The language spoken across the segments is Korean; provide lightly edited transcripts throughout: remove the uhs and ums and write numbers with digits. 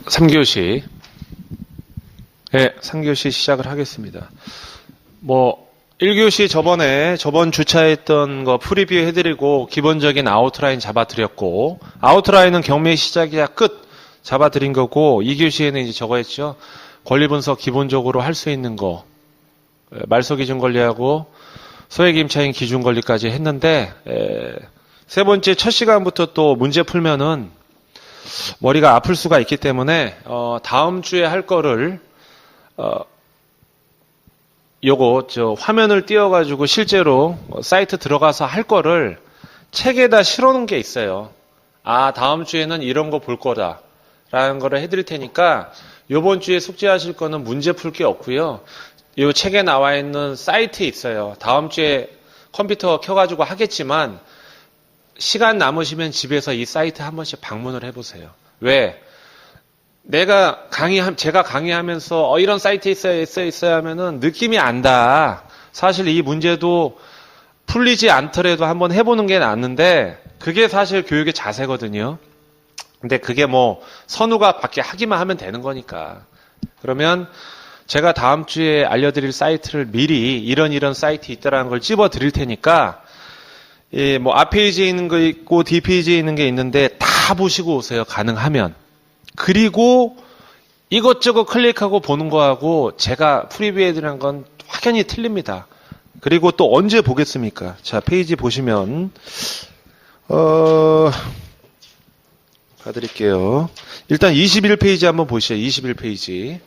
3교시. 네, 3교시 시작을 하겠습니다. 1교시 저번 주차에 했던 거 프리뷰 해드리고, 기본적인 아웃라인 잡아드렸고, 아웃라인은 경매 시작이야 끝 잡아드린 거고, 2교시에는 이제 저거 했죠. 권리 분석 기본적으로 할 수 있는 거, 말소 기준 권리하고, 소액 임차인 기준 권리까지 했는데, 세 번째 첫 시간부터 또 문제 풀면은, 머리가 아플 수가 있기 때문에 다음 주에 할 거를 화면을 띄워가지고 실제로 사이트 들어가서 할 거를 책에다 실어놓은 게 있어요. 다음 주에는 이런 거 볼 거다라는 거를 해드릴 테니까 이번 주에 숙제하실 거는 문제 풀 게 없고요. 이 책에 나와 있는 사이트 있어요. 다음 주에 컴퓨터 켜가지고 하겠지만 시간 남으시면 집에서 이 사이트 한 번씩 방문을 해보세요. 왜? 제가 강의하면서 이런 사이트 있어야 하면은 느낌이 안다. 사실 이 문제도 풀리지 않더라도 한번 해보는 게 낫는데 그게 사실 교육의 자세거든요. 근데 그게 선우가 밖에 하기만 하면 되는 거니까. 그러면 제가 다음 주에 알려드릴 사이트를 미리 이런 사이트 있다라는 걸 찝어 드릴 테니까 앞페이지에 있는 거 있고 뒷페이지에 있는 게 있는데 다 보시고 오세요. 가능하면. 그리고 이것저것 클릭하고 보는 거하고 제가 프리뷰해드리는 건 확연히 틀립니다. 그리고 또 언제 보겠습니까? 자, 페이지 보시면 봐드릴게요. 일단 21페이지 한번 보시죠. 21페이지.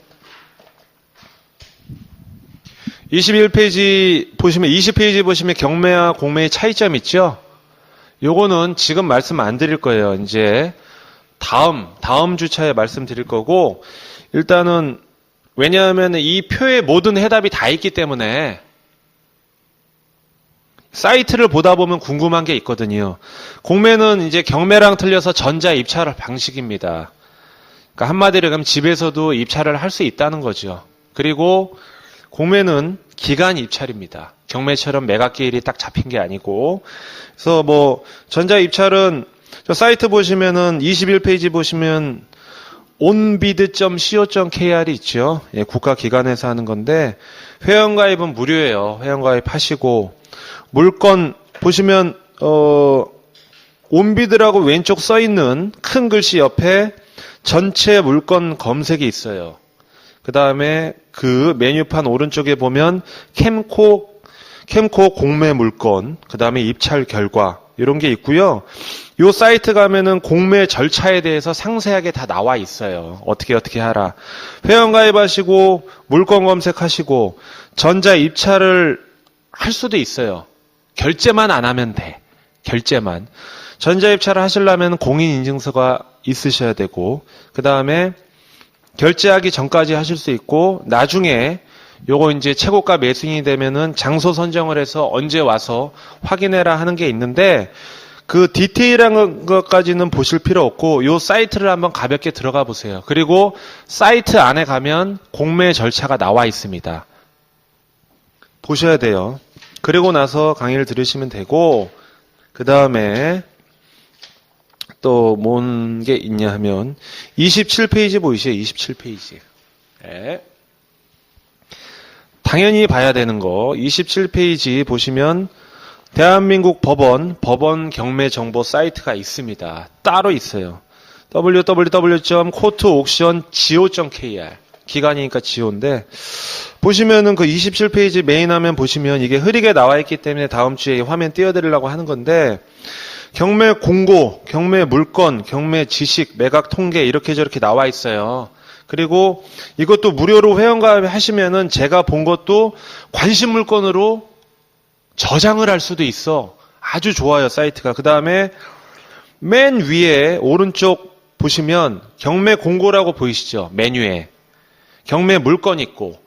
21페이지 보시면 20페이지 보시면 경매와 공매의 차이점 있죠? 요거는 지금 말씀 안 드릴 거예요. 이제 다음 주차에 말씀드릴 거고, 일단은 왜냐하면 이 표에 모든 해답이 다 있기 때문에 사이트를 보다 보면 궁금한 게 있거든요. 공매는 이제 경매랑 틀려서 전자 입찰 방식입니다. 그러니까 한마디로 하면 집에서도 입찰을 할 수 있다는 거죠. 그리고 공매는 기간 입찰입니다. 경매처럼 매각기일이 딱 잡힌 게 아니고. 그래서 전자 입찰은 저 사이트 보시면은 21페이지 보시면 onbid.co.kr이 있죠. 예, 국가기관에서 하는 건데 회원가입은 무료예요. 회원가입 하시고 물건 보시면 onbid라고 왼쪽 써 있는 큰 글씨 옆에 전체 물건 검색이 있어요. 그 다음에 그 메뉴판 오른쪽에 보면 캠코 공매 물건, 그 다음에 입찰 결과 이런 게 있고요. 이 사이트 가면은 공매 절차에 대해서 상세하게 다 나와 있어요. 어떻게 하라. 회원 가입하시고 물건 검색하시고 전자 입찰을 할 수도 있어요. 결제만 안 하면 돼. 결제만. 전자 입찰을 하시려면 공인인증서가 있으셔야 되고 그 다음에 결제하기 전까지 하실 수 있고 나중에 요거 이제 최고가 매수인이 되면은 장소 선정을 해서 언제 와서 확인해라 하는 게 있는데 그 디테일한 것까지는 보실 필요 없고 요 사이트를 한번 가볍게 들어가 보세요. 그리고 사이트 안에 가면 공매 절차가 나와 있습니다. 보셔야 돼요. 그리고 나서 강의를 들으시면 되고 그 다음에 또 뭔 게 있냐 하면 27페이지 보이시죠? 27페이지. 네. 당연히 봐야 되는 거 27페이지 보시면 대한민국 법원 경매 정보 사이트가 있습니다. 따로 있어요. www.courtauction.go.kr 기간이니까 GO인데 보시면은 그 27페이지 메인 화면 보시면 이게 흐리게 나와 있기 때문에 다음 주에 화면 띄워드리려고 하는 건데 경매 공고, 경매 물건, 경매 지식, 매각 통계 이렇게 저렇게 나와 있어요. 그리고 이것도 무료로 회원가입 하시면은 제가 본 것도 관심 물건으로 저장을 할 수도 있어. 아주 좋아요, 사이트가. 그 다음에 맨 위에 오른쪽 보시면 경매 공고라고 보이시죠? 메뉴에. 경매 물건 있고.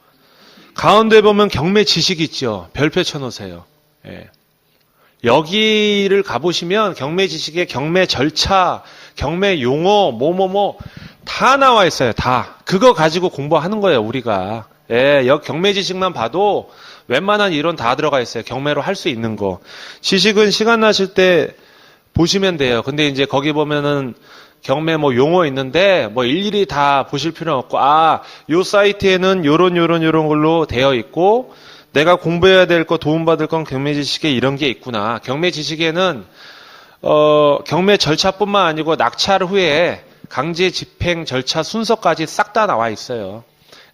가운데 보면 경매 지식 있죠? 별표 쳐놓으세요. 예. 여기를 가보시면 경매 지식에 경매 절차, 경매 용어, 다 나와 있어요. 다. 그거 가지고 공부하는 거예요, 우리가. 예, 여기 경매 지식만 봐도 웬만한 이론 다 들어가 있어요. 경매로 할 수 있는 거. 지식은 시간 나실 때 보시면 돼요. 근데 이제 거기 보면은 경매 뭐 용어 있는데 뭐 일일이 다 보실 필요는 없고 요 사이트에는 요런 걸로 되어 있고 내가 공부해야 될 거 도움받을 건 경매 지식에 이런 게 있구나. 경매 지식에는 경매 절차뿐만 아니고 낙찰 후에 강제 집행 절차 순서까지 싹 다 나와 있어요.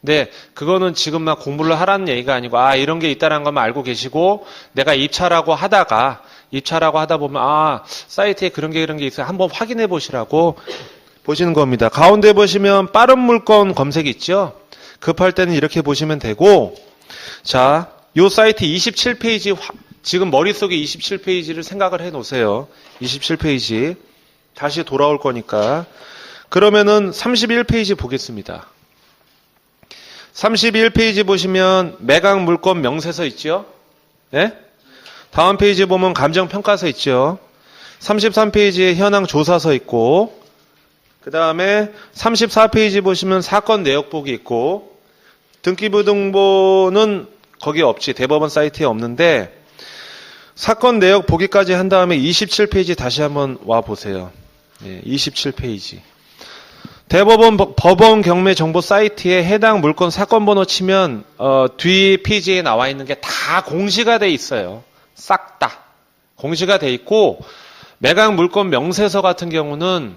근데 그거는 지금 막 공부를 하라는 얘기가 아니고 이런 게 있다는 것만 알고 계시고 내가 입찰하고 하다 보면 사이트에 그런 게 있어요. 한번 확인해 보시라고 보시는 겁니다. 가운데 보시면 빠른 물건 검색 있죠? 급할 때는 이렇게 보시면 되고 자, 요 사이트 27페이지 지금 머릿속에 27페이지를 생각을 해 놓으세요. 27페이지 다시 돌아올 거니까 그러면은 31페이지 보겠습니다. 31페이지 보시면 매각 물건 명세서 있죠? 네? 다음 페이지 보면 감정평가서 있죠? 33페이지에 현황 조사서 있고 그 다음에 34페이지 보시면 사건 내역보기 있고 등기부등본은 거기 없지. 대법원 사이트에 없는데 사건 내역 보기까지 한 다음에 27페이지 다시 한번 와 보세요. 27페이지. 대법원 법원 경매 정보 사이트에 해당 물건 사건 번호 치면 뒤 페이지에 나와 있는 게 다 공시가 돼 있어요. 싹 다 공시가 돼 있고 매각 물건 명세서 같은 경우는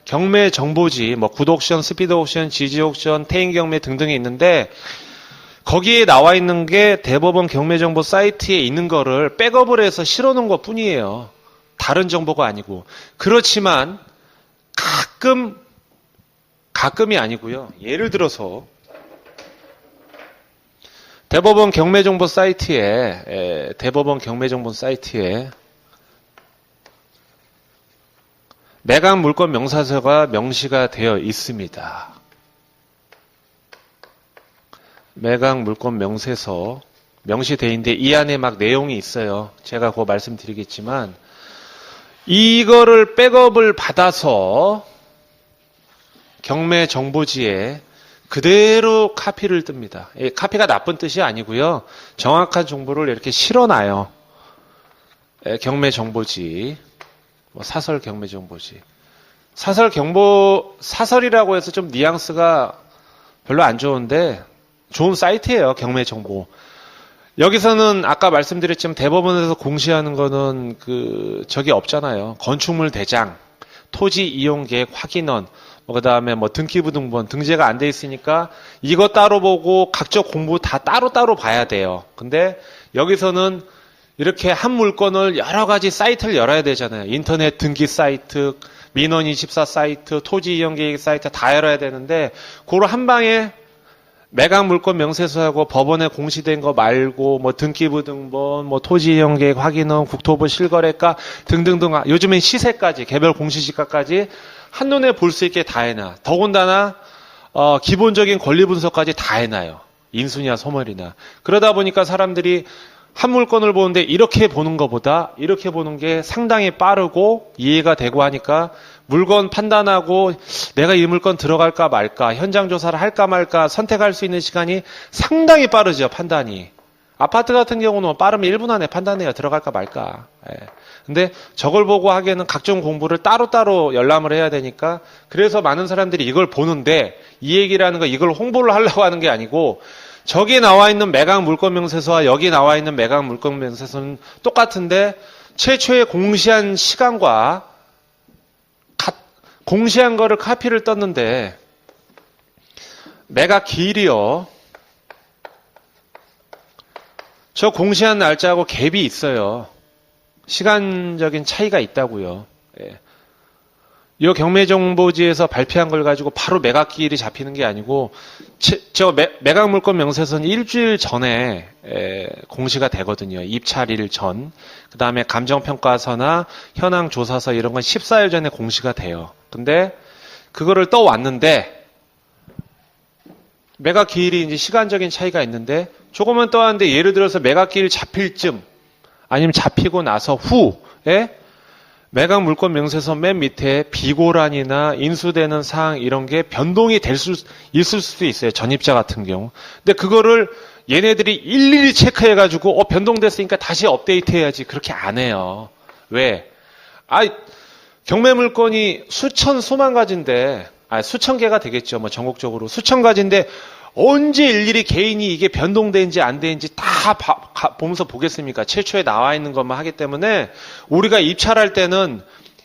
경매 정보지 뭐 굿옥션, 스피드옥션, 지지옥션, 태인경매 등등이 있는데 거기에 나와 있는 게 대법원 경매 정보 사이트에 있는 거를 백업을 해서 실어놓은 것 뿐이에요. 다른 정보가 아니고. 그렇지만 가끔이 아니고요. 예를 들어서 대법원 경매 정보 사이트에 매각 물건 명사서가 명시가 되어 있습니다. 매각 물건 명세서 명시되어 있는데 이 안에 막 내용이 있어요. 제가 그거 말씀드리겠지만 이거를 백업을 받아서 경매 정보지에 그대로 카피를 뜹니다. 카피가 나쁜 뜻이 아니고요. 정확한 정보를 이렇게 실어놔요. 경매 정보지, 사설 경매 정보지. 사설이라고 해서 좀 뉘앙스가 별로 안 좋은데 좋은 사이트예요. 경매 정보. 여기서는 아까 말씀드렸지만 대법원에서 공시하는 거는 저게 없잖아요. 건축물 대장, 토지 이용 계획 확인원, 그다음에 등기부등본 등재가 안 돼 있으니까 이거 따로 보고 각종 공부 다 따로따로 봐야 돼요. 근데 여기서는 이렇게 한 물건을 여러 가지 사이트를 열어야 되잖아요. 인터넷 등기 사이트, 민원24 사이트, 토지 이용 계획 사이트 다 열어야 되는데 그걸 한 방에 매각 물건 명세서하고 법원에 공시된 거 말고 등기부등본, 토지 이용 계획 확인원, 국토부 실거래가 등등등 요즘엔 시세까지 개별 공시지가까지 한눈에 볼 수 있게 다 해놔. 더군다나 기본적인 권리 분석까지 다 해놔요. 인수냐 소멸이나. 그러다 보니까 사람들이 한 물건을 보는데 이렇게 보는 것보다 이렇게 보는 게 상당히 빠르고 이해가 되고 하니까 물건 판단하고 내가 이 물건 들어갈까 말까 현장 조사를 할까 말까 선택할 수 있는 시간이 상당히 빠르죠. 판단이. 아파트 같은 경우는 빠르면 1분 안에 판단해요. 들어갈까 말까. 근데 저걸 보고 하기에는 각종 공부를 따로따로 열람을 해야 되니까 그래서 많은 사람들이 이걸 보는데 이 얘기라는 거 이걸 홍보를 하려고 하는 게 아니고 저기 나와 있는 매각 물건 명세서와 여기 나와 있는 매각 물건 명세서는 똑같은데 최초에 공시한 시간과 공시한 거를 카피를 떴는데 매각 기일이요. 저 공시한 날짜하고 갭이 있어요. 시간적인 차이가 있다고요. 이 경매정보지에서 발표한 걸 가지고 바로 매각 기일이 잡히는 게 아니고 저 매각 물건 명세서는 일주일 전에 공시가 되거든요. 입찰일 전. 그 다음에 감정평가서나 현황 조사서 이런 건 14일 전에 공시가 돼요. 근데 그거를 떠왔는데 매각 기일이 이제 시간적인 차이가 있는데 조금만 떠왔는데 예를 들어서 매각 기일 잡힐 쯤 아니면 잡히고 나서 후에 매각 물건 명세서 맨 밑에 비고란이나 인수되는 사항 이런 게 변동이 있을 수도 있어요. 전입자 같은 경우. 근데 그거를 얘네들이 일일이 체크해가지고 변동됐으니까 다시 업데이트 해야지. 그렇게 안 해요. 왜? 경매 물건이 수천 수만 가지인데, 수천 개가 되겠죠. 뭐 전국적으로 수천 가지인데 언제 일일이 개인이 이게 변동되는지 안 되는지 다 보면서 보겠습니까? 최초에 나와 있는 것만 하기 때문에 우리가 입찰할 때는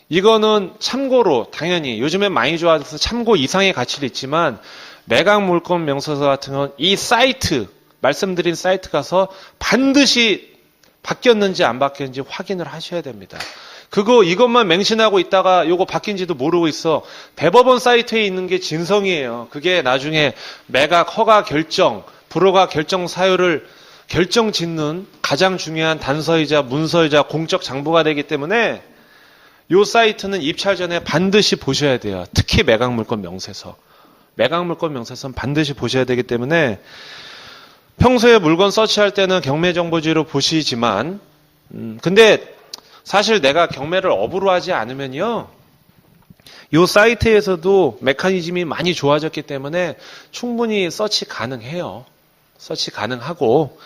이거는 참고로 당연히 요즘엔 많이 좋아져서 참고 이상의 가치도 있지만 매각 물건 명세서 같은 건 이 사이트 말씀드린 사이트 가서 반드시 바뀌었는지 안 바뀌었는지 확인을 하셔야 됩니다. 이것만 맹신하고 있다가 요거 바뀐지도 모르고 있어. 대법원 사이트에 있는 게 진성이에요. 그게 나중에 매각 허가 결정, 불허가 결정 사유를 결정 짓는 가장 중요한 단서이자 문서이자 공적 장부가 되기 때문에 요 사이트는 입찰 전에 반드시 보셔야 돼요. 특히 매각 물건 명세서. 매각 물건 명세서는 반드시 보셔야 되기 때문에 평소에 물건 서치할 때는 경매 정보지로 보시지만 근데 사실 내가 경매를 업으로 하지 않으면요. 이 사이트에서도 메커니즘이 많이 좋아졌기 때문에 충분히 서치 가능해요. 서치 가능하고.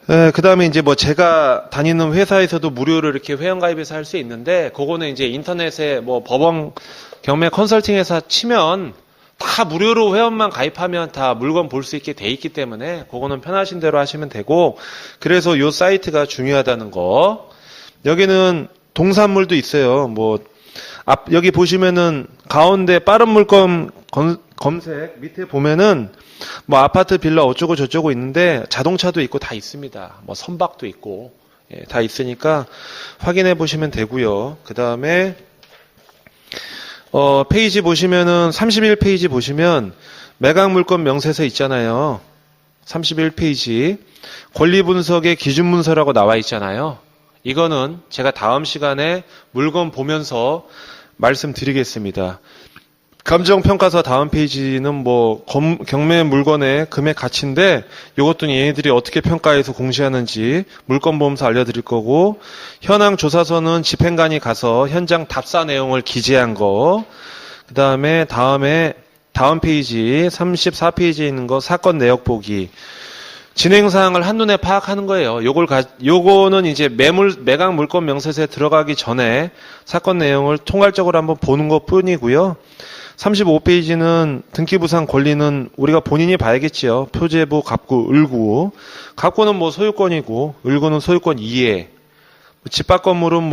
그 다음에 이제 뭐 제가 다니는 회사에서도 무료로 이렇게 회원가입해서 할 수 있는데, 그거는 이제 인터넷에 뭐 법원 경매 컨설팅 회사 치면 다 무료로 회원만 가입하면 다 물건 볼 수 있게 돼 있기 때문에 그거는 편하신 대로 하시면 되고, 그래서 이 사이트가 중요하다는 거. 여기는 동산물도 있어요. 여기 보시면은 가운데 빠른 물건 검색 밑에 보면은 뭐 아파트 빌라 어쩌고 저쩌고 있는데 자동차도 있고 다 있습니다. 뭐 선박도 있고 다 있으니까 확인해 보시면 되고요. 그 다음에 페이지 보시면은 31페이지 보시면 매각 물건 명세서 있잖아요. 31페이지 권리 분석의 기준 문서라고 나와 있잖아요. 이거는 제가 다음 시간에 물건 보면서 말씀드리겠습니다. 감정평가서 다음 페이지는 경매 물건의 금액 가치인데 이것도 얘네들이 어떻게 평가해서 공시하는지 물건보험서 알려드릴 거고, 현황 조사서는 집행관이 가서 현장 답사 내용을 기재한 거, 그 다음 페이지 34페이지에 있는 거 사건 내역 보기. 진행사항을 한눈에 파악하는 거예요. 요거는 이제 매각 물건 명세서에 들어가기 전에 사건 내용을 통괄적으로 한번 보는 것 뿐이고요. 35페이지는 등기부상 권리는 우리가 본인이 봐야겠지요. 표제부, 갑구, 을구. 갑구는 소유권이고, 을구는 소유권 이해. 집합 건물은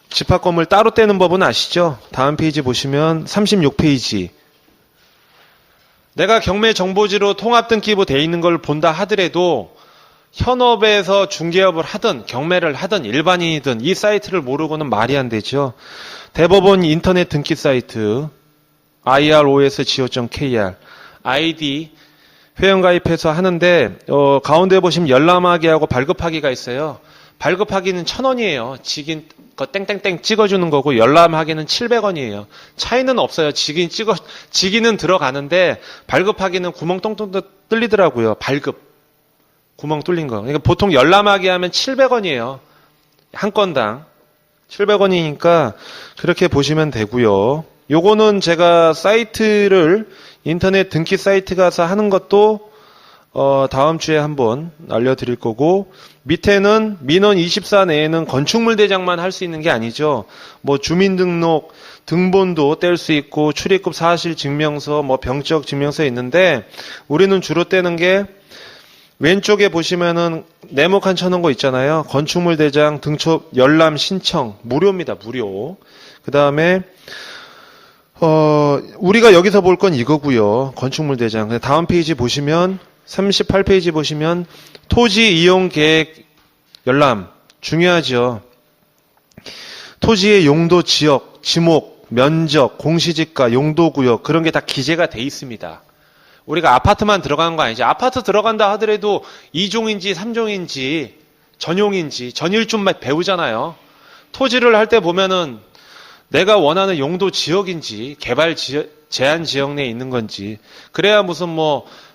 집합 건물 따로 떼는 법은 아시죠? 다음 페이지 보시면 36페이지. 내가 경매 정보지로 통합등기부 돼 있는 걸 본다 하더라도 현업에서 중개업을 하든 경매를 하든 일반인이든 이 사이트를 모르고는 말이 안 되죠. 대법원 인터넷 등기 사이트 irosgo.kr 아이디 회원가입해서 하는데 가운데 보시면 열람하기하고 발급하기가 있어요. 발급하기는 1,000원이에요. 직인 거 땡땡땡 찍어주는 거고 열람하기는 700원이에요. 차이는 없어요. 직인은 들어가는데 발급하기는 구멍 똥똥 뚫리더라고요. 발급 구멍 뚫린 거. 그러니까 보통 열람하기 하면 700원이에요. 한 건당 700원이니까 그렇게 보시면 되고요. 요거는 제가 사이트를 인터넷 등기 사이트 가서 하는 것도 다음 주에 한번 알려드릴 거고, 밑에는 민원 24 내에는 건축물 대장만 할 수 있는 게 아니죠. 주민등록, 등본도 뗄 수 있고, 출입국 사실 증명서, 병적 증명서 있는데, 우리는 주로 떼는 게 왼쪽에 보시면은 네모칸 쳐놓은 거 있잖아요. 건축물 대장, 등초, 열람, 신청, 무료입니다. 무료. 그 다음에 우리가 여기서 볼 건 이거고요. 건축물 대장. 다음 페이지 보시면 38페이지 보시면 토지 이용 계획 열람 중요하죠. 토지의 용도 지역, 지목, 면적, 공시지가, 용도구역 그런 게 다 기재가 돼 있습니다. 우리가 아파트만 들어가는 거 아니죠. 아파트 들어간다 하더라도 2종인지 3종인지 전용인지 전일좀만 배우잖아요. 토지를 할 때 보면은 내가 원하는 용도 지역인지 개발 제한 지역 내에 있는 건지, 그래야 무슨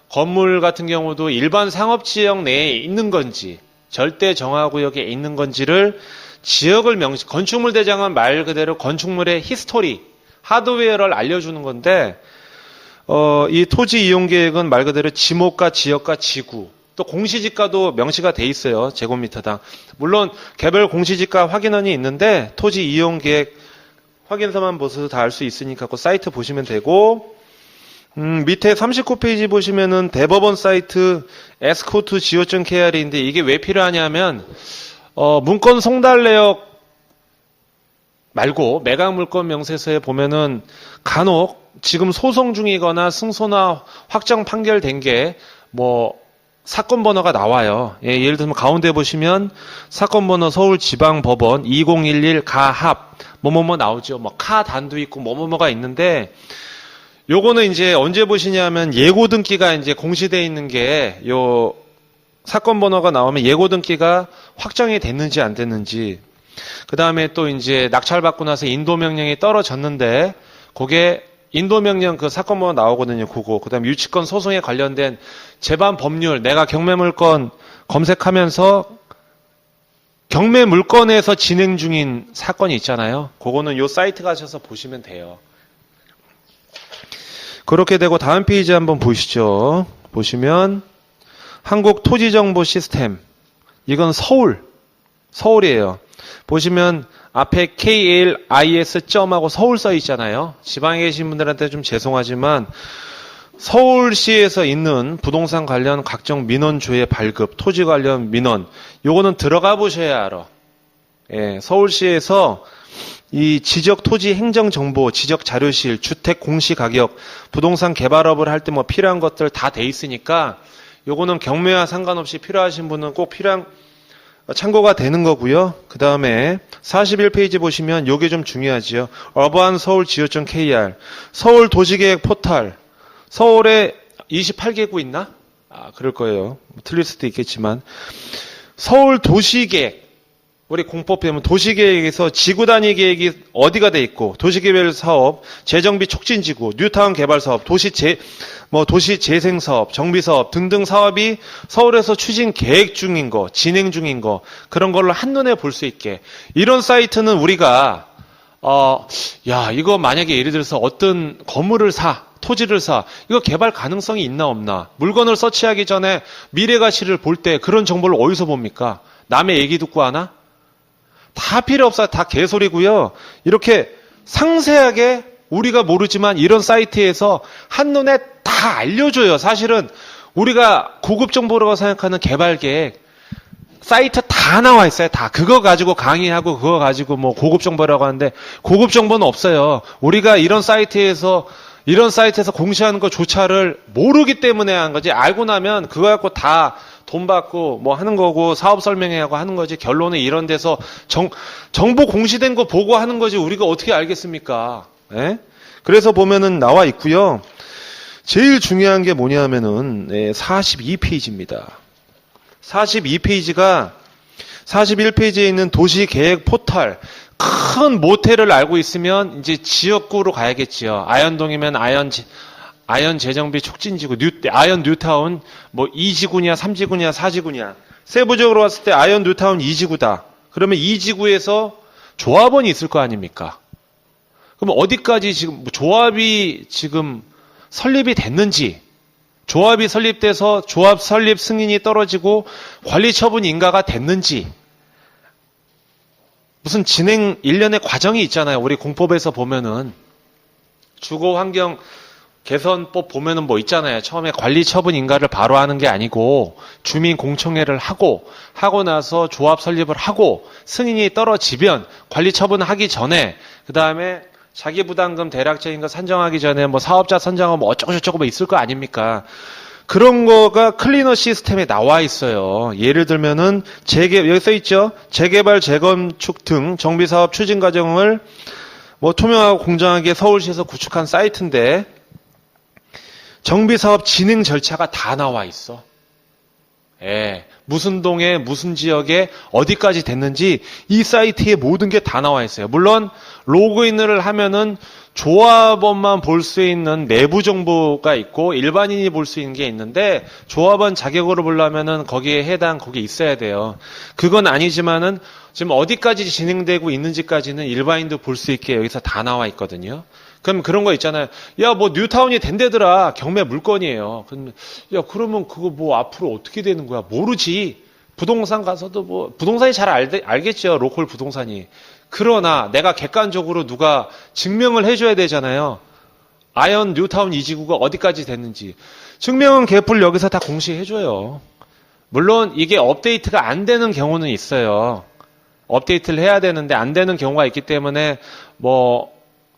건물 같은 경우도 일반 상업지역 내에 있는 건지 절대 정화구역에 있는 건지를 지역을 건축물 대장은 말 그대로 건축물의 히스토리, 하드웨어를 알려주는 건데 이 토지 이용 계획은 말 그대로 지목과 지역과 지구 또 공시지가도 명시가 돼 있어요. 제곱미터당. 물론 개별 공시지가 확인원이 있는데 토지 이용 계획 확인서만 보셔서 다 알 수 있으니까 그 사이트 보시면 되고, 밑에 39페이지 보시면은 대법원 사이트 escort.go.kr인데 이게 왜 필요하냐면, 문건 송달 내역 말고 매각 물건 명세서에 보면은 간혹 지금 소송 중이거나 승소나 확정 판결된 게 뭐 사건 번호가 나와요. 예, 예를 들면 가운데 보시면 사건 번호 서울지방법원 2011 가합 뭐뭐뭐 나오죠. 뭐 카단도 있고 뭐뭐뭐가 있는데 요거는 이제 언제 보시냐면 예고 등기가 이제 공시되어 있는 게 요 사건 번호가 나오면 예고 등기가 확정이 됐는지 안 됐는지, 그 다음에 또 이제 낙찰받고 나서 인도명령이 떨어졌는데 그게 인도명령 그 사건 번호 나오거든요. 그거. 그 다음에 유치권 소송에 관련된 재반 법률, 내가 경매물건 검색하면서 경매물건에서 진행 중인 사건이 있잖아요. 그거는 요 사이트 가셔서 보시면 돼요. 그렇게 되고 다음 페이지 한번 보시죠. 보시면 한국토지정보 시스템. 이건 서울이에요. 보시면 앞에 KLIS.하고 서울 써 있잖아요. 지방에 계신 분들한테 좀 죄송하지만 서울시에서 있는 부동산 관련 각종 민원 조회 발급, 토지 관련 민원, 요거는 들어가 보셔야 알아. 예, 서울시에서 이 지적 토지 행정 정보, 지적 자료실, 주택 공시 가격, 부동산 개발업을 할 때 뭐 필요한 것들 다 돼 있으니까 요거는 경매와 상관없이 필요하신 분은 꼭 필요한 참고가 되는 거고요. 그 다음에 41페이지 보시면 요게 좀 중요하지요. urbanseoul.go.kr 서울 도시계획 포털. 서울에 28개구 있나? 그럴 거예요. 틀릴 수도 있겠지만 서울 도시계획, 우리 공법 배우면 도시계획에서 지구 단위 계획이 어디가 돼 있고, 도시개별 사업, 재정비 촉진지구, 뉴타운 개발 사업, 도시 재생 사업, 정비 사업 등등 사업이 서울에서 추진 계획 중인 거, 진행 중인 거, 그런 걸로 한눈에 볼 수 있게. 이런 사이트는 우리가 이거 만약에 예를 들어서 어떤 건물을 토지를 이거 개발 가능성이 있나 없나, 물건을 서치하기 전에 미래 가치를 볼 때 그런 정보를 어디서 봅니까? 남의 얘기 듣고 하나? 다 필요 없어요. 다 개소리고요. 이렇게 상세하게 우리가 모르지만 이런 사이트에서 한눈에 다 알려줘요. 사실은 우리가 고급 정보라고 생각하는 개발 계획 사이트 다 나와 있어요. 다 그거 가지고 강의하고 그거 가지고 뭐 고급 정보라고 하는데 고급 정보는 없어요. 우리가 이런 사이트에서 공시하는 것조차를 모르기 때문에 한 거지, 알고 나면 그거 갖고 다 돈 받고 뭐 하는 거고 사업 설명회하고 하는 거지, 결론은 이런 데서 정보 공시된 거 보고 하는 거지 우리가 어떻게 알겠습니까? 예? 그래서 보면은 나와 있고요. 제일 중요한 게 뭐냐면은 42페이지입니다. 42페이지가 41페이지에 있는 도시계획 포털. 큰 모텔을 알고 있으면 이제 지역구로 가야겠지요. 아현동이면 아현 재정비 촉진지구, 아현 뉴타운, 뭐 2지구냐, 3지구냐, 4지구냐. 세부적으로 봤을 때 아현 뉴타운 2지구다. 그러면 2지구에서 조합원이 있을 거 아닙니까? 그럼 어디까지 지금 조합이 지금 설립이 됐는지, 조합이 설립돼서 조합 설립 승인이 떨어지고 관리 처분 인가가 됐는지, 무슨 진행 일련의 과정이 있잖아요. 우리 공법에서 보면은 주거 환경 개선법 보면은 뭐 있잖아요. 처음에 관리 처분 인가를 바로 하는 게 아니고 주민 공청회를 하고 나서 조합 설립을 하고 승인이 떨어지면 관리 처분하기 전에, 그 다음에 자기 부담금 대략적인 거 산정하기 전에 뭐 사업자 선정하고 뭐 어쩌고저쩌고 뭐 있을 거 아닙니까? 그런 거가 클리너 시스템에 나와 있어요. 예를 들면은 여기 써 있죠. 재개발, 재건축 등 정비사업 추진 과정을 뭐 투명하고 공정하게 서울시에서 구축한 사이트인데 정비사업 진행 절차가 다 나와 있어. 예, 무슨 동에 무슨 지역에 어디까지 됐는지 이 사이트에 모든 게 다 나와 있어요. 물론 로그인을 하면은 조합원만 볼 수 있는 내부 정보가 있고 일반인이 볼 수 있는 게 있는데, 조합원 자격으로 보려면은 거기에 거기 있어야 돼요. 그건 아니지만은 지금 어디까지 진행되고 있는지까지는 일반인도 볼 수 있게 여기서 다 나와 있거든요. 그럼 그런 거 있잖아요. 야, 뭐 뉴타운이 된대더라. 경매 물건이에요. 그럼 야, 그러면 그거 뭐 앞으로 어떻게 되는 거야? 모르지. 부동산 가서도 뭐 부동산이 잘 알겠죠. 로컬 부동산이. 그러나 내가 객관적으로 누가 증명을 해줘야 되잖아요. 아현 뉴타운 이 지구가 어디까지 됐는지. 증명은 개풀 여기서 다 공시해줘요. 물론 이게 업데이트가 안 되는 경우는 있어요. 업데이트를 해야 되는데 안 되는 경우가 있기 때문에 뭐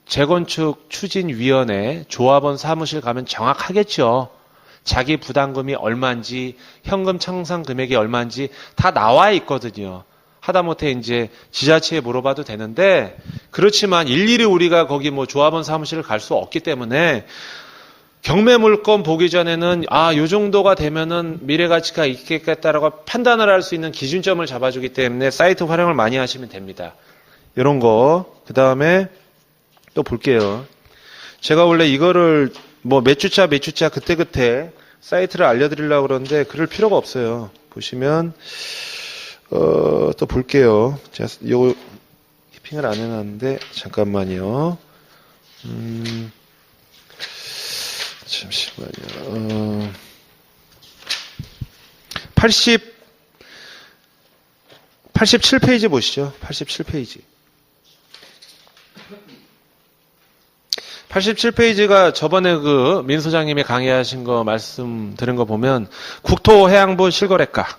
재건축 추진위원회 조합원 사무실 가면 정확하겠죠. 자기 부담금이 얼마인지 현금 청산 금액이 얼마인지 다 나와 있거든요. 하다못해 이제 지자체에 물어봐도 되는데 그렇지만 일일이 우리가 거기 뭐 조합원 사무실을 갈 수 없기 때문에 경매 물건 보기 전에는 요 정도가 되면은 미래 가치가 있겠다라고 판단을 할 수 있는 기준점을 잡아주기 때문에 사이트 활용을 많이 하시면 됩니다. 이런 거. 그 다음에 또 볼게요. 제가 원래 이거를 뭐 몇 주차 그때 사이트를 알려드리려고 그러는데 그럴 필요가 없어요. 보시면 또 볼게요. 제가 요 히핑을 안 해놨는데 잠깐만요. 잠시만요. 87페이지 보시죠. 87페이지. 87페이지가 저번에 그 민 소장님이 강의하신 거 말씀 들은 거 보면 국토해양부 실거래가.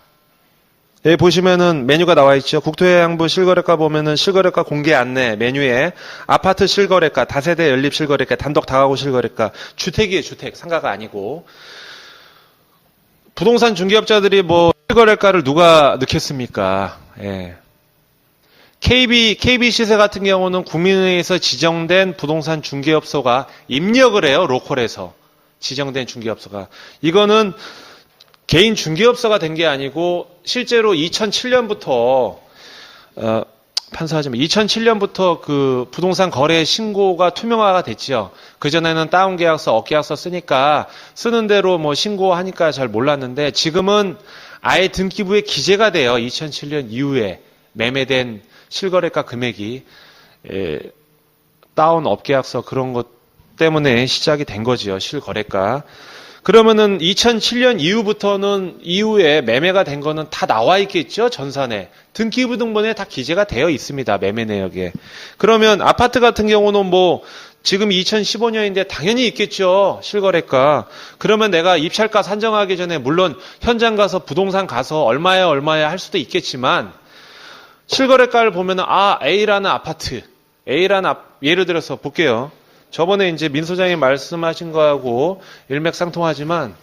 여기 보시면은 메뉴가 나와 있죠. 국토해양부 실거래가 보면은 실거래가 공개 안내 메뉴에 아파트 실거래가, 다세대 연립 실거래가, 단독 다가구 실거래가, 주택이에요, 주택. 상가가 아니고. 부동산 중개업자들이 뭐 실거래가를 누가 넣겠습니까? 예. KB 시세 같은 경우는 국민의회에서 지정된 부동산 중개업소가 입력을 해요. 로컬에서 지정된 중개업소가. 이거는 개인 중개업소가 된 게 아니고 실제로 2007년부터 판사하지만 2007년부터 그 부동산 거래 신고가 투명화가 됐지요. 그전에는 다운 계약서, 업 계약서 쓰니까 쓰는 대로 뭐 신고하니까 잘 몰랐는데 지금은 아예 등기부에 기재가 돼요. 2007년 이후에 매매된 실거래가 금액이 다운 업 계약서 그런 것 때문에 시작이 된 거지요. 실거래가. 그러면은 2007년 이후부터는 이후에 매매가 된 거는 다 나와 있겠죠? 전산에. 등기부 등본에 다 기재가 되어 있습니다. 매매 내역에. 그러면 아파트 같은 경우는 뭐 지금 2015년인데 당연히 있겠죠. 실거래가. 그러면 내가 입찰가 산정하기 전에 물론 현장 가서 부동산 가서 얼마야 할 수도 있겠지만 실거래가를 보면은 A라는 아파트, 예를 들어서 볼게요. 저번에 이제 민 소장이 말씀하신 거하고 일맥상통하지만,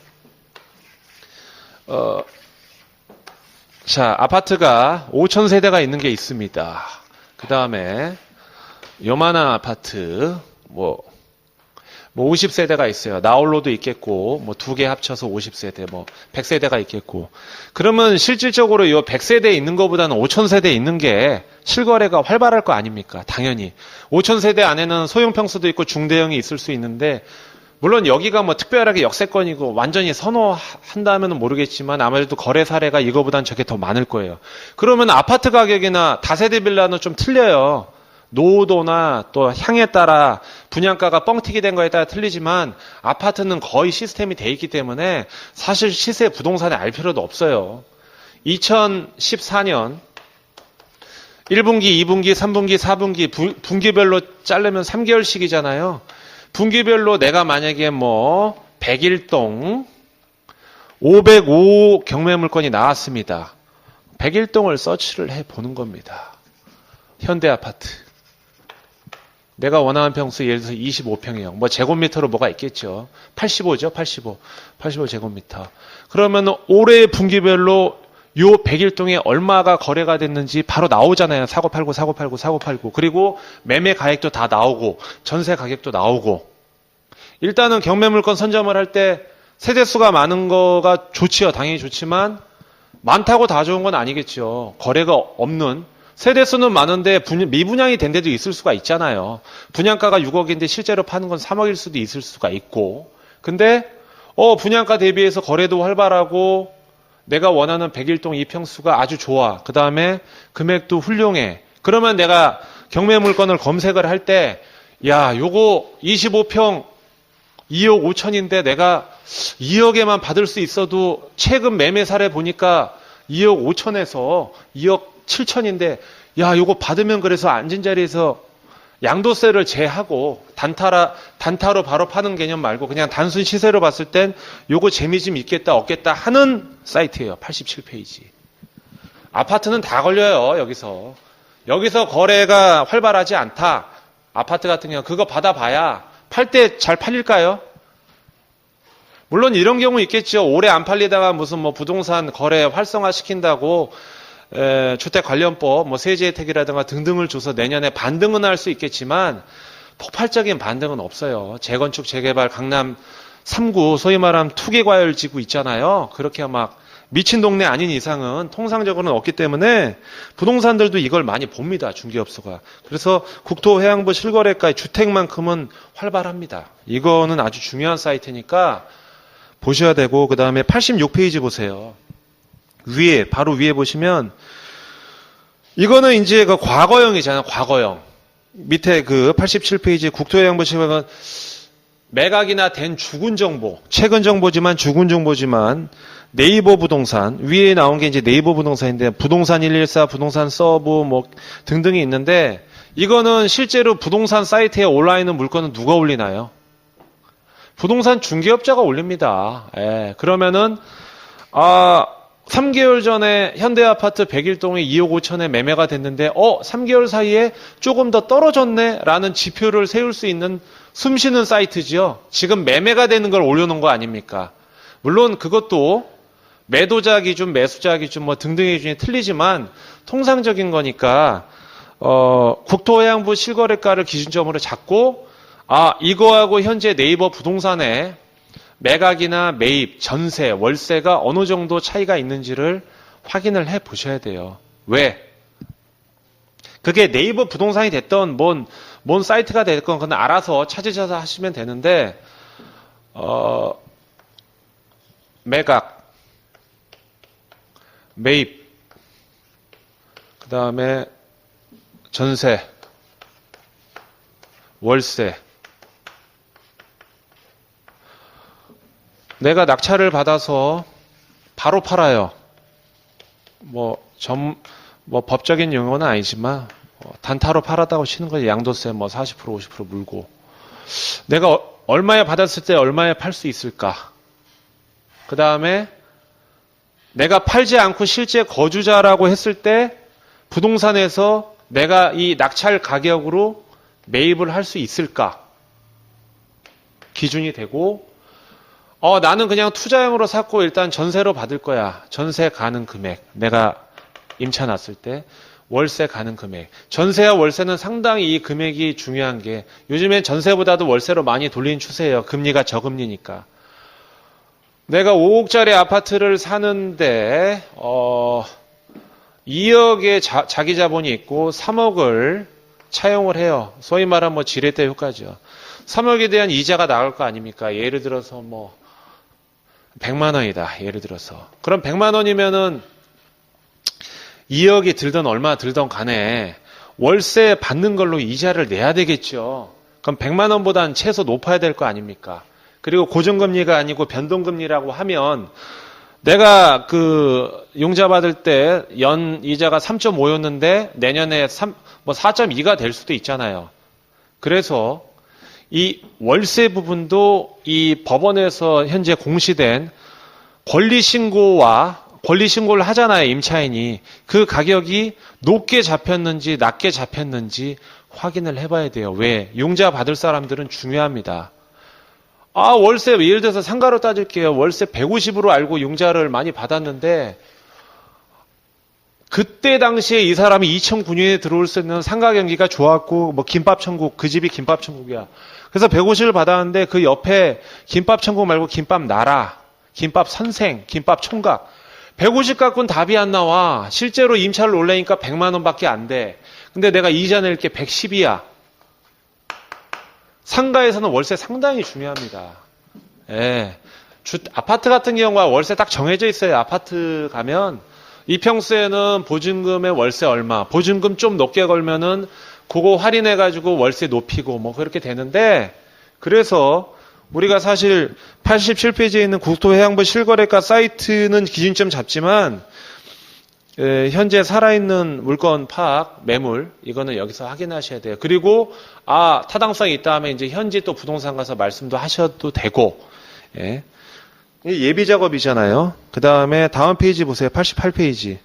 자, 아파트가 5,000세대가 있는 게 있습니다. 그 다음에, 요만한 아파트, 뭐 50세대가 있어요. 나홀로도 있겠고, 뭐 2개 합쳐서 50세대, 뭐 100세대가 있겠고. 그러면 실질적으로 이 100세대에 있는 것보다는 5,000세대에 있는 게 실거래가 활발할 거 아닙니까? 당연히. 5,000세대 안에는 소형평수도 있고 중대형이 있을 수 있는데, 물론 여기가 뭐 특별하게 역세권이고 완전히 선호한다면 모르겠지만 아무래도 거래 사례가 이거보단 저게 더 많을 거예요. 그러면 아파트 가격이나 다세대 빌라는 좀 틀려요. 노후도나 또 향에 따라 분양가가 뻥튀기 된 거에 따라 틀리지만 아파트는 거의 시스템이 돼 있기 때문에 사실 시세 부동산에 알 필요도 없어요. 2014년 1분기, 2분기, 3분기, 4분기 분기별로 자르면 3개월씩이잖아요. 분기별로 내가 만약에 뭐 101동 505 경매물건이 나왔습니다. 101동을 서치를 해보는 겁니다. 현대아파트. 내가 원하는 평수 예를 들어서 25평이요. 뭐 제곱미터로 뭐가 있겠죠. 85죠. 85 제곱미터. 그러면 올해 분기별로 요 101동에 얼마가 거래가 됐는지 바로 나오잖아요. 사고 팔고. 그리고 매매 가액도 다 나오고 전세 가격도 나오고. 일단은 경매물건 선점을 할 때 세대수가 많은 거가 좋지요. 당연히 좋지만 많다고 다 좋은 건 아니겠죠. 거래가 없는 세대수는 많은데 미분양이 된 데도 있을 수가 있잖아요. 분양가가 6억인데 실제로 파는 건 3억일 수도 있을 수가 있고. 근데 분양가 대비해서 거래도 활발하고 내가 원하는 101동 이평수가 아주 좋아. 그 다음에 금액도 훌륭해. 그러면 내가 경매 물건을 검색을 할 때 야, 요거 25평 2억 5천인데 내가 2억에만 받을 수 있어도 최근 매매 사례 보니까 2억 5천에서 2억 7천인데 야, 요거 받으면 그래서 앉은 자리에서 양도세를 제하고 단타로 바로 파는 개념 말고 그냥 단순 시세로 봤을 땐 요거 재미 좀 있겠다 없겠다 하는 사이트예요. 87페이지. 아파트는 다 걸려요. 여기서 거래가 활발하지 않다. 아파트 같은 경우 그거 받아봐야 팔 때 잘 팔릴까요? 물론 이런 경우 있겠죠. 오래 안 팔리다가 무슨 뭐 부동산 거래 활성화 시킨다고 주택관련법, 뭐 세제 혜택이라든가 등등을 줘서 내년에 반등은 할 수 있겠지만 폭발적인 반등은 없어요. 재건축, 재개발, 강남 3구, 소위 말하면 투기과열지구 있잖아요. 그렇게 막 미친 동네 아닌 이상은 통상적으로는 없기 때문에 부동산들도 이걸 많이 봅니다. 중개업소가. 그래서 국토해양부 실거래가의 주택만큼은 활발합니다. 이거는 아주 중요한 사이트니까 보셔야 되고, 그 다음에 86페이지 보세요. 바로 위에 보시면, 이거는 이제 그 과거형이잖아요, 과거형. 밑에 그 87페이지 국토해양부 실거래가 매각이나 된 죽은 정보, 최근 정보지만 죽은 정보지만, 네이버 부동산, 위에 나온 게 이제 네이버 부동산인데, 부동산 114, 부동산 서브, 뭐, 등등이 있는데, 이거는 실제로 부동산 사이트에 올라있는 물건은 누가 올리나요? 부동산 중개업자가 올립니다. 예, 그러면은, 3개월 전에 현대아파트 101동이 2억 5천에 매매가 됐는데 3개월 사이에 조금 더 떨어졌네 라는 지표를 세울 수 있는 숨쉬는 사이트지요. 지금 매매가 되는 걸 올려놓은 거 아닙니까? 물론 그것도 매도자 기준, 매수자 기준 뭐 등등의 기준이 틀리지만 통상적인 거니까 국토해양부 실거래가를 기준점으로 잡고 이거하고 현재 네이버 부동산에 매각이나 매입, 전세, 월세가 어느 정도 차이가 있는지를 확인을 해 보셔야 돼요. 왜? 그게 네이버 부동산이 됐던 뭔 사이트가 됐건 그건 알아서 찾으셔서 하시면 되는데 매각, 매입, 그 다음에 전세, 월세. 내가 낙찰을 받아서 바로 팔아요. 법적인 용어는 아니지만 단타로 팔았다고 치는 거지. 양도세 40% 50% 물고. 내가 얼마에 받았을 때 얼마에 팔 수 있을까? 그 다음에 내가 팔지 않고 실제 거주자라고 했을 때 부동산에서 내가 이 낙찰 가격으로 매입을 할 수 있을까? 기준이 되고 나는 그냥 투자용으로 샀고 일단 전세로 받을 거야. 전세 가능 금액. 내가 임차 났을 때 월세 가능 금액. 전세와 월세는 상당히 이 금액이 중요한 게 요즘엔 전세보다도 월세로 많이 돌리는 추세예요. 금리가 저금리니까. 내가 5억짜리 아파트를 사는데 2억의 자기 자본이 있고 3억을 차용을 해요. 소위 말하면 지렛대 효과죠. 3억에 대한 이자가 나올 거 아닙니까? 예를 들어서 100만 원이다. 예를 들어서. 그럼 100만 원이면은 2억이 들던 얼마 들던 간에 월세 받는 걸로 이자를 내야 되겠죠. 그럼 100만 원보다는 최소 높아야 될 거 아닙니까? 그리고 고정금리가 아니고 변동금리라고 하면 내가 융자 받을 때 연 이자가 3.5였는데 내년에 4.2가 될 수도 있잖아요. 그래서 이 월세 부분도 이 법원에서 현재 공시된 권리신고를 하잖아요, 임차인이. 그 가격이 높게 잡혔는지 낮게 잡혔는지 확인을 해봐야 돼요. 왜? 융자 받을 사람들은 중요합니다. 월세, 예를 들어서 상가로 따질게요. 월세 150으로 알고 융자를 많이 받았는데 그때 당시에 이 사람이 2009년에 들어올 수 있는 상가 경기가 좋았고 김밥천국, 그 집이 김밥천국이야. 그래서 150을 받았는데 그 옆에 김밥천국 말고 김밥 나라, 김밥 선생, 김밥 총각 150 갖고는 답이 안 나와. 실제로 임차를 올리니까 100만 원밖에 안 돼. 근데 내가 이자 낼 게 110이야. 상가에서는 월세 상당히 중요합니다. 예. 아파트 같은 경우가 월세 딱 정해져 있어요. 아파트 가면 이평수에는 보증금에 월세 얼마, 보증금 좀 높게 걸면은 그거 할인해가지고 월세 높이고 뭐 그렇게 되는데, 그래서 우리가 사실 87페이지에 있는 국토해양부 실거래가 사이트는 기준점 잡지만, 현재 살아있는 물건 파악, 매물, 이거는 여기서 확인하셔야 돼요. 그리고, 타당성이 있다 하면 이제 현지 또 부동산 가서 말씀도 하셔도 되고, 예. 예비 작업이잖아요. 그 다음에 다음 페이지 보세요. 88페이지.